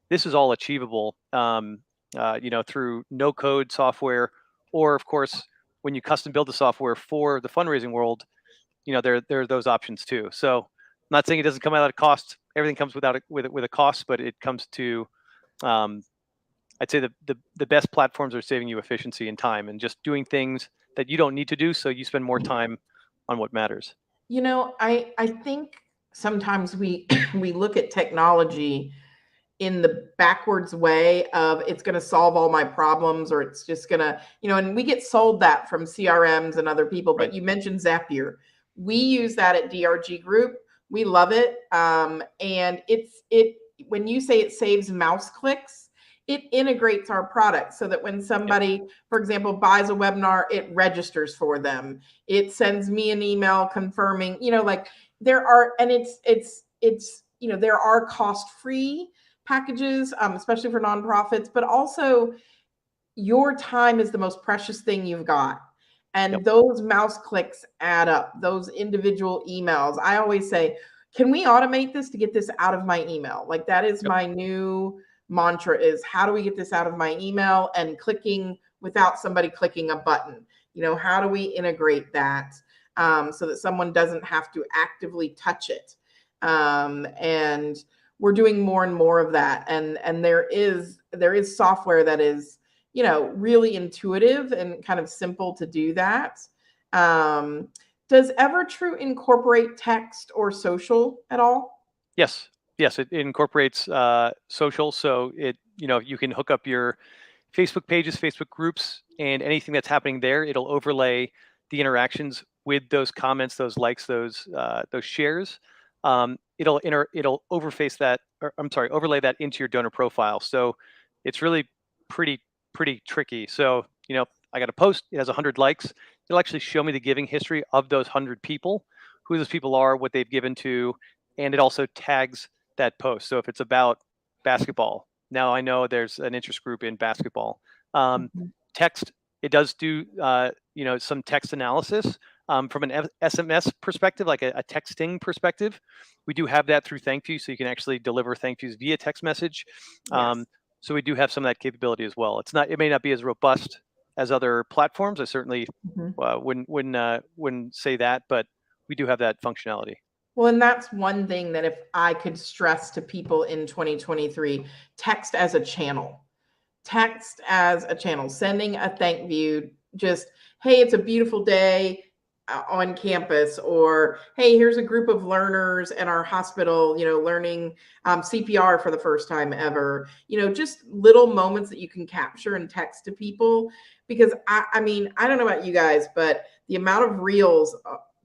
This is all achievable, through no code software, or of course, when you custom build the software for the fundraising world, there are those options too. So I'm not saying it doesn't come out at a cost. Everything comes with a cost, but it comes to, I'd say the best platforms are saving you efficiency and time and just doing things that you don't need to do, so you spend more time on what matters. I think sometimes we we look at technology in the backwards way of it's going to solve all my problems, or it's just going to, and we get sold that from CRMs and other people. But Right. you mentioned Zapier. We use that at DRG Group. We love it. And when you say it saves mouse clicks, it integrates our product so that when somebody, for example, buys a webinar, it registers for them. It sends me an email confirming, like there are, and there are cost-free packages, especially for nonprofits, but also your time is the most precious thing you've got. And those mouse clicks add up, those individual emails. I always say, can we automate this to get this out of my email? Like that is my new mantra, is how do we get this out of my email and clicking without somebody clicking a button? How do we integrate that so that someone doesn't have to actively touch it? And we're doing more and more of that. And there is software that is, really intuitive and kind of simple to do that. Does Evertrue incorporate text or social at all? Yes, it incorporates social. So you can hook up your Facebook pages, Facebook groups, and anything that's happening there. It'll overlay the interactions with those comments, those likes, those shares. It'll overlay that into your donor profile. So it's really pretty tricky. So I got a post. It has 100 likes. It'll actually show me the giving history of those 100 people, who those people are, what they've given to, and it also tags that post. So if it's about basketball, now I know there's an interest group in basketball. Text, it does do some text analysis. From an SMS perspective, like a texting perspective, we do have that through ThankView, so you can actually deliver thank yous via text message. Yes. So we do have some of that capability as well. It may not be as robust as other platforms. I certainly wouldn't say that, but we do have that functionality. Well, and that's one thing that if I could stress to people in 2023, text as a channel. Text as a channel, sending a thank you just, hey, it's a beautiful day on campus, or hey, here's a group of learners in our hospital, learning CPR for the first time ever. Just little moments that you can capture and text to people. Because I mean, I don't know about you guys, but the amount of reels,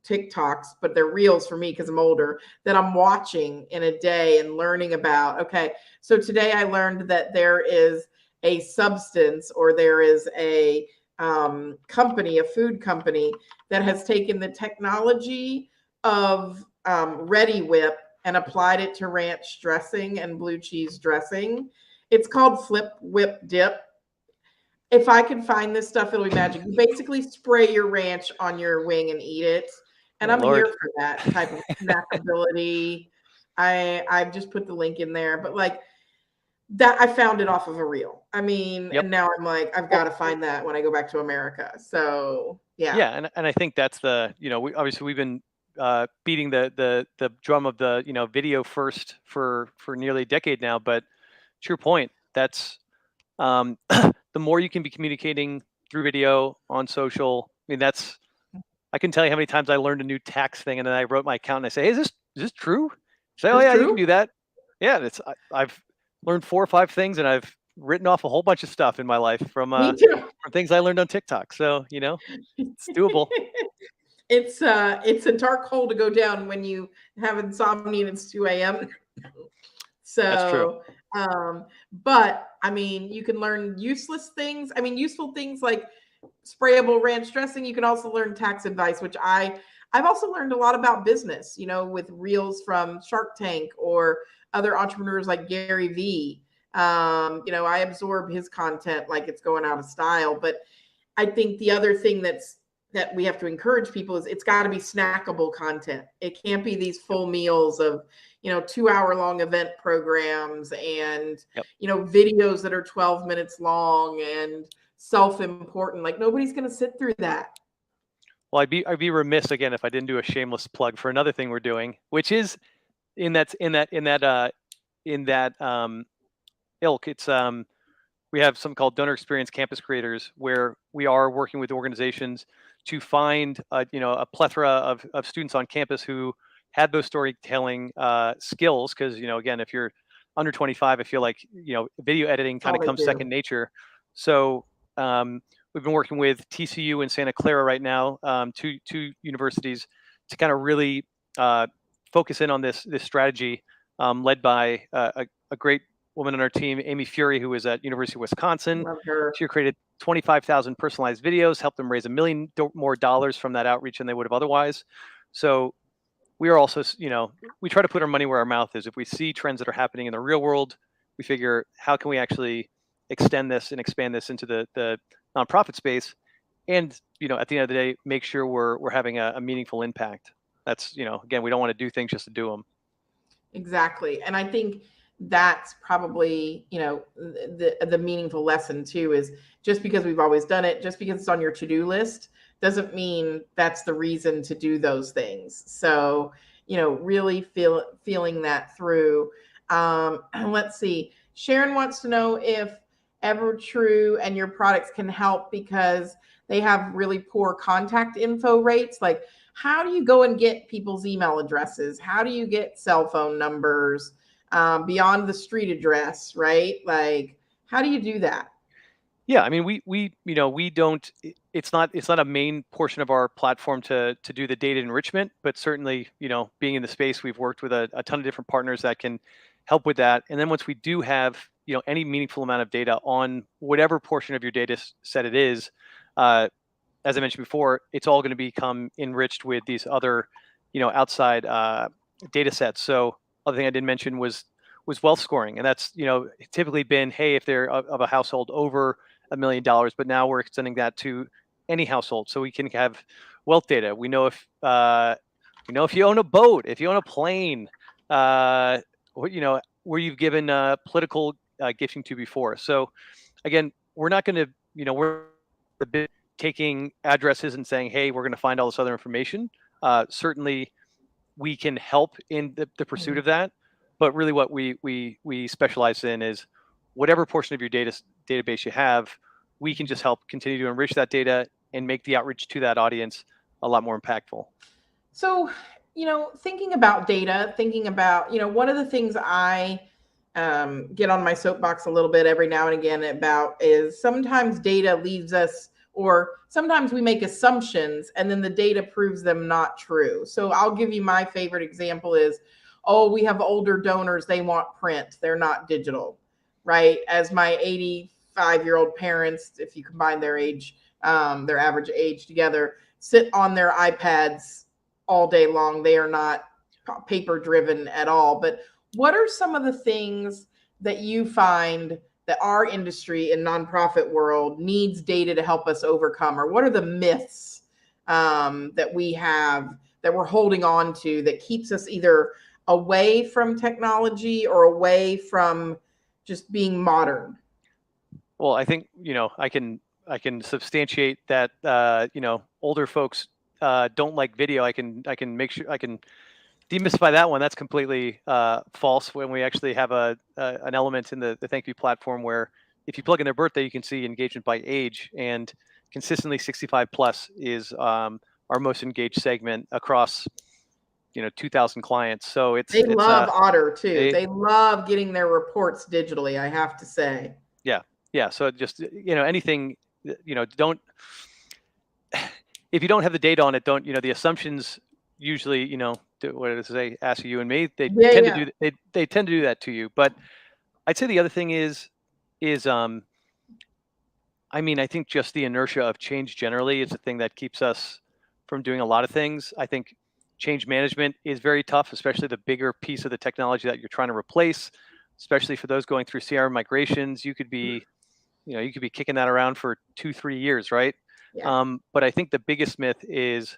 TikToks, but they're reels for me because I'm older, that I'm watching in a day and learning about. Okay, so today I learned that there is a substance, or there is a company, a food company, that has taken the technology of Ready Whip and applied it to ranch dressing and blue cheese dressing. It's called Flip Whip Dip. If I can find this stuff, it'll be magic. You basically spray your ranch on your wing and eat it. And Oh, I'm here Lord. for that type of snackability. I've just put the link in there, but like that, I found it off of a reel. I mean, Yep. and now I'm like, I've got to find that when I go back to America. So yeah. Yeah, and I think that's the, we've been beating the drum of the, video first for nearly a decade now. But to your point, that's the more you can be communicating through video on social. I mean, I can tell you how many times I learned a new tax thing, and then I wrote my accountant and I say, hey, is this true? Say, oh That's yeah, you can true. do that. Yeah, I've learned 4 or 5 things, and I've written off a whole bunch of stuff in my life Me too. from things I learned on TikTok. So it's doable. It's a dark hole to go down when you have insomnia and it's 2 a.m. That's true. So, but I mean, you can learn useless things. I mean, useful things like sprayable ranch dressing. You can also learn tax advice, which I've also learned a lot about business, with reels from Shark Tank or other entrepreneurs like Gary Vee. I absorb his content like it's going out of style. But I think the other thing that we have to encourage people is it's got to be snackable content. It can't be these full meals of 2-hour long event programs and Yep. videos that are 12 minutes long and self-important. Like nobody's going to sit through that. Well, I'd be remiss again if I didn't do a shameless plug for another thing we're doing, which is in that ilk. It's we have something called Donor Experience Campus Creators, where we are working with organizations to find a plethora of students on campus who had those storytelling skills. Because again, if you're under 25, I feel like video editing That's kind all of they comes do. second nature. So we've been working with TCU and Santa Clara right now, two universities, to kind of really focus in on this strategy, led by a great woman on our team, Amy Fury, who is at University of Wisconsin. Love her. She created 25,000 personalized videos, helped them raise $1 million more from that outreach than they would have otherwise. So we are also, we try to put our money where our mouth is. If we see trends that are happening in the real world, we figure, how can we actually extend this and expand this into the nonprofit space? And, at the end of the day, make sure we're having a meaningful impact. That's, again, we don't want to do things just to do them. Exactly. And I think that's probably, the meaningful lesson too, is just because we've always done it, just because it's on your to-do list, doesn't mean that's the reason to do those things. So, really feeling that through. Let's see. Sharon wants to know if EverTrue and your products can help because they have really poor contact info rates. Like, how do you go and get people's email addresses? How do you get cell phone numbers beyond the street address, right? Like, how do you do that? Yeah, I mean, we don't. It's not a main portion of our platform to do the data enrichment, but certainly, being in the space, we've worked with a ton of different partners that can help with that. And then once we do have any meaningful amount of data on whatever portion of your data set it is, as I mentioned before, it's all going to become enriched with these other outside data sets. So other thing I didn't mention was wealth scoring, and that's typically been, hey, if they're of a household over $1 million, but now we're extending that to any household, so we can have wealth data. We know if you own a boat, if you own a plane, where you've given political gifting to before. So again, we're not going to we're taking addresses and saying, hey, we're going to find all this other information. Certainly, we can help in the pursuit of that, but really what we specialize in is whatever portion of your database you have, we can just help continue to enrich that data, and make the outreach to that audience a lot more impactful. So, thinking about data, thinking about, one of the things I get on my soapbox a little bit every now and again about is sometimes data leaves us, or sometimes we make assumptions and then the data proves them not true. So I'll give you my favorite example is, oh, we have older donors, they want print, they're not digital, right? As my 85-year-old parents, if you combine their age, their average age together, sit on their iPads all day long. They are not paper driven at all. But what are some of the things that you find that our industry and nonprofit world needs data to help us overcome? Or what are the myths that we have that we're holding on to that keeps us either away from technology or away from just being modern? Well, I think, I can substantiate that, older folks don't like video. I can make sure I can demystify that one. That's completely false. When we actually have an element in the Thank You platform where if you plug in their birthday, you can see engagement by age, and consistently 65 plus is our most engaged segment across 2,000 clients. So They love Otter too. they They love getting their reports digitally, I have to say. yeah. So just anything, don't, if you don't have the data on it, don't, the assumptions usually, what did it say, ask you and me, they Yeah, tend to yeah. do, they tend to do that to you. But I'd say the other thing is I think just the inertia of change generally is the thing that keeps us from doing a lot of things. I think change management is very tough, especially the bigger piece of the technology that you're trying to replace, especially for those going through CRM migrations. You could be kicking that around for 2-3 years, right? Yeah. But I think the biggest myth is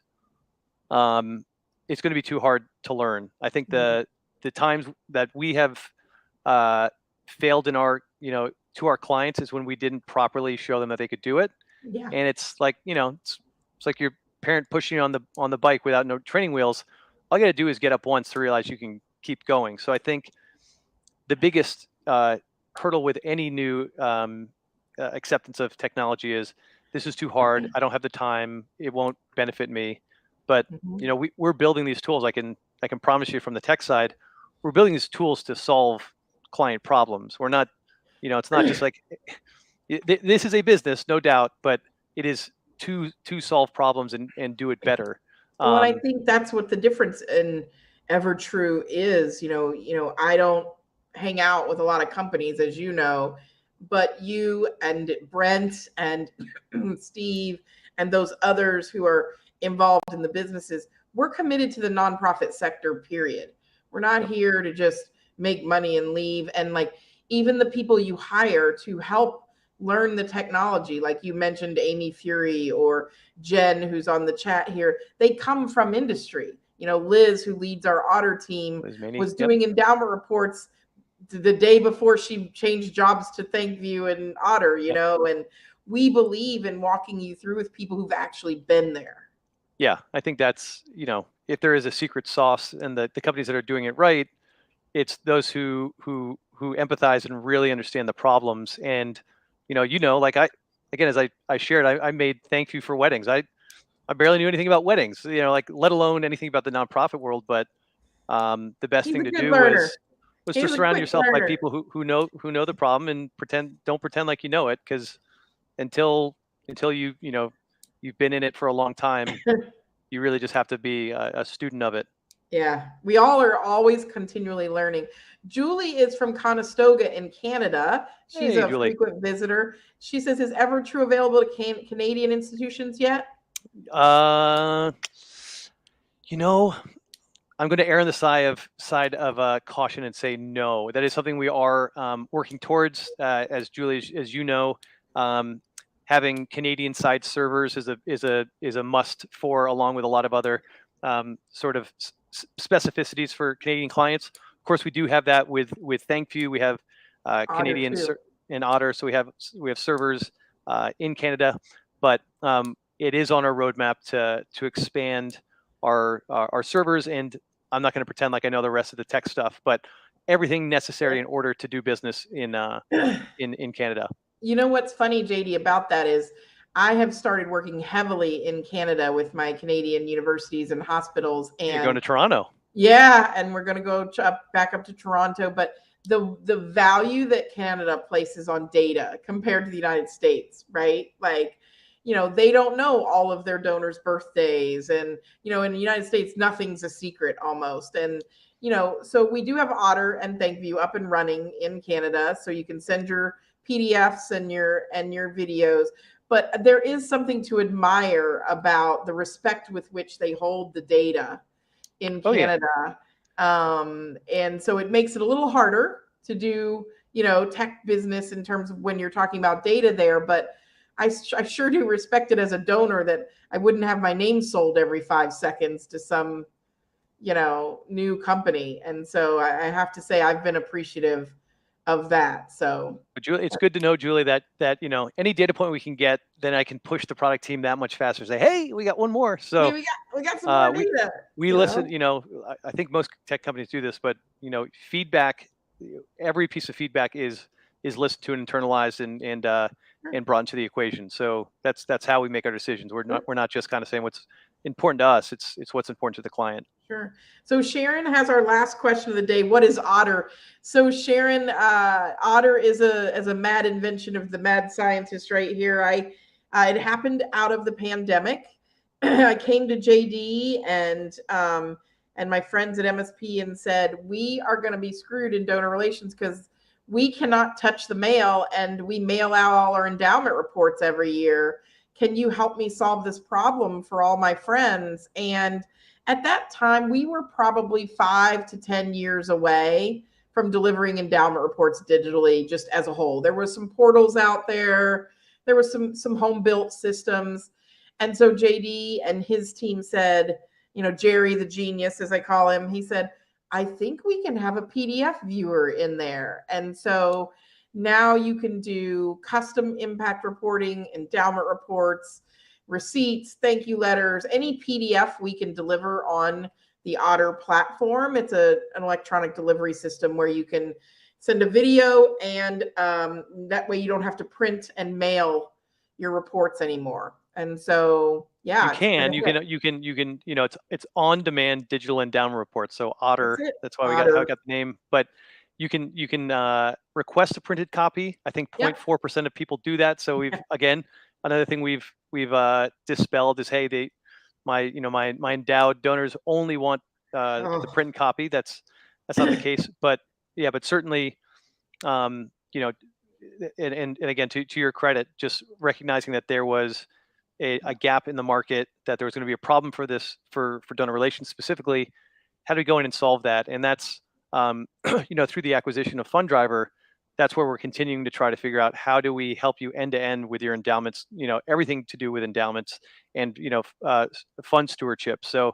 it's going to be too hard to learn. I think the times that we have failed in our, to our clients is when we didn't properly show them that they could do it. Yeah. And it's like, it's like your parent pushing you on the bike without no training wheels. All you got to do is get up once to realize you can keep going. So I think the biggest hurdle with any new acceptance of technology is this is too hard. I don't have the time. It won't benefit me. But Mhm. we're building these tools. I can promise you from the tech side, we're building these tools to solve client problems. We're not, it's not just like this is a business, no doubt, but it is to solve problems and do it better. Well, and I Um, think that's what the difference in Evertrue is. I don't hang out with a lot of companies, as you know, but you and Brent and Steve and those others who are involved in the businesses, we're committed to the nonprofit sector, period. We're not here to just make money and leave. And like even the people you hire to help learn the technology, like you mentioned, Amy Fury or Jen, who's on the chat here, they come from industry. Liz, who leads our Otter team, Liz Maney, was yep. doing endowment reports the day before she changed jobs to Thankview and Otter, Yep. and we believe in walking you through with people who've actually been there. Yeah, I think that's, if there is a secret sauce and the companies that are doing it right, it's those who empathize and really understand the problems. And like again, as I shared, I made Thank You for weddings. I barely knew anything about weddings, like let alone anything about the nonprofit world. But the best He's thing a to good do learner. was to He's a surround quick yourself by learner. people who know the problem and don't pretend like you know it, because until you've been in it for a long time, you really just have to be a student of it. Yeah, we all are always continually learning. Julie is from Conestoga in Canada. She's Hey, a Julie. frequent visitor. She says, "Is Evertrue available to Canadian institutions yet?" Uh, you know, I'm going to err on the side of caution and say no. That is something we are working towards. As Julie, as you know, um, having Canadian side servers is a must for, along with a lot of other sort of specificities for Canadian clients. Of course, we do have that with Thankview. We have Otter Canadian too. and Otter, so we have servers in Canada, but it is on our roadmap to expand our servers. And I'm not going to pretend like I know the rest of the tech stuff, but everything necessary in order to do business in Canada. You know what's funny, JD, about that is I have started working heavily in Canada with my Canadian universities and hospitals, You're going and to Toronto. yeah, and we're going to go back up to Toronto. But the value that Canada places on data compared to the United States, right? Like, they don't know all of their donors' birthdays, and in the United States, nothing's a secret almost. And so we do have Otter and Thankview up and running in Canada, so you can send your PDFs and your videos. But there is something to admire about the respect with which they hold the data in Oh yeah. Canada. And so it makes it a little harder to do, tech business in terms of when you're talking about data there. But I sure do respect it as a donor, that I wouldn't have my name sold every 5 seconds to some, new company. And so I have to say I've been appreciative of that. So But Julie, it's good to know, Julie, that any data point we can get, then I can push the product team that much faster. Say, hey, we got one more. hey, So we got some more we data. listen. I think most tech companies do this, but feedback. Every piece of feedback is listened to and internalized and brought into the equation. So that's how we make our decisions. We're not just kind of saying what's important to us. It's what's important to the client. Sure. So Sharon has our last question of the day. What is Otter? So Sharon, Otter is a mad invention of the mad scientist right here. It happened out of the pandemic. I came to JD and my friends at MSP and said, we are going to be screwed in donor relations because we cannot touch the mail, and we mail out all our endowment reports every year. Can you help me solve this problem for all my friends? And at that time, we were probably 5 to 10 years away from delivering endowment reports digitally, just as a whole. There were some portals out there. There were some home built systems. And so JD and his team said, Jerry, the genius, as I call him, he said, I think we can have a PDF viewer in there. And so now you can do custom impact reporting, endowment reports, receipts, thank you letters, any PDF we can deliver on the Otter platform. It's an electronic delivery system where you can send a video, and that way you don't have to print and mail your reports anymore. And so, yeah, it's on demand digital endowment reports. So Otter, that's why Otter. how I got the name. But you can request a printed copy. I think 0.4% of people do that. So we've again, another thing we've dispelled is, hey, my endowed donors only want the print copy. That's not the case. But yeah, but certainly, and again, to your credit, just recognizing that there was a gap in the market, that there was going to be a problem for this for donor relations specifically. How do we go in and solve that? And that's through the acquisition of FundDriver. That's where we're continuing to try to figure out, how do we help you end to end with your endowments, everything to do with endowments and fund stewardship. So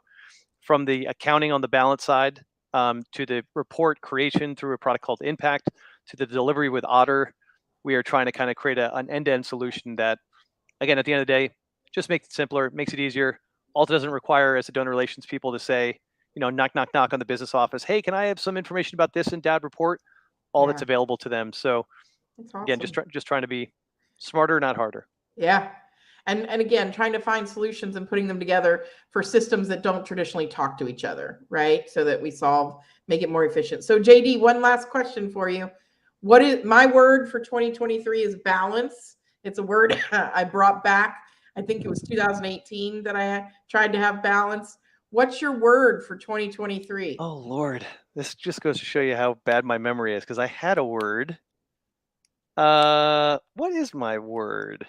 from the accounting on the balance side, to the report creation through a product called Impact, to the delivery with Otter, we are trying to kind of create an end-to-end solution that, again, at the end of the day, just makes it simpler, makes it easier. All it doesn't require as a donor relations people to say, knock, knock, knock on the business office. Hey, can I have some information about this endowed report? All that's available to them. So awesome. Again, just trying to be smarter, not harder. Yeah. And again, trying to find solutions and putting them together for systems that don't traditionally talk to each other, right? So that we make it more efficient. So JD, one last question for you. What is my word for 2023 is balance. It's a word I brought back. I think it was 2018 that I tried to have balance. What's your word for 2023? Oh, Lord. This just goes to show you how bad my memory is, because I had a word. What is my word?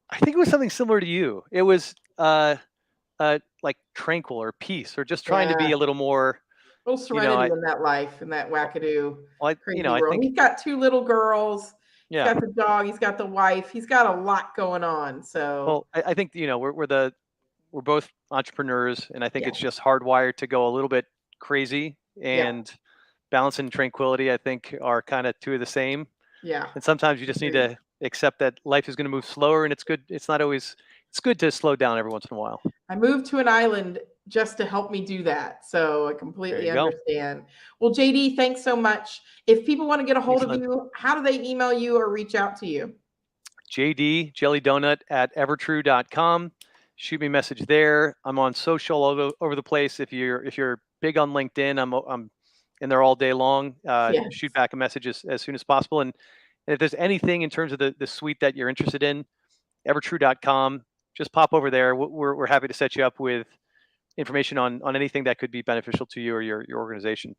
I think it was something similar to you. It was like tranquil or peace, or just trying to be a little more, a little serenity in that life, in that wackadoo crazy I world. think He's got 2 little girls. Yeah. He's got the dog. He's got the wife. He's got a lot going on. So, well, I think we're both entrepreneurs, and I think it's just hardwired to go a little bit crazy. And balance and tranquility, I think, are kind of two of the same. Yeah. And sometimes you just need to accept that life is going to move slower, and it's good. It's good to slow down every once in a while. I moved to an island just to help me do that. So I completely understand. Well, JD, thanks so much. If people want to get a hold of you, how do they email you or reach out to you? JD, Jelly Donut at evertrue.com. Shoot me a message there. I'm on social all over the place. If you're big on LinkedIn, I'm in there all day long. Yes. Shoot back a message as soon as possible. And if there's anything in terms of the suite that you're interested in, evertrue.com, just pop over there. We're happy to set you up with information on anything that could be beneficial to you or your organization.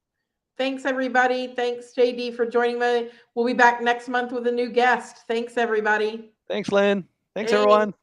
Thanks, everybody. Thanks, JD, for joining me. We'll be back next month with a new guest. Thanks, everybody. Thanks, Lynn. Thanks, everyone.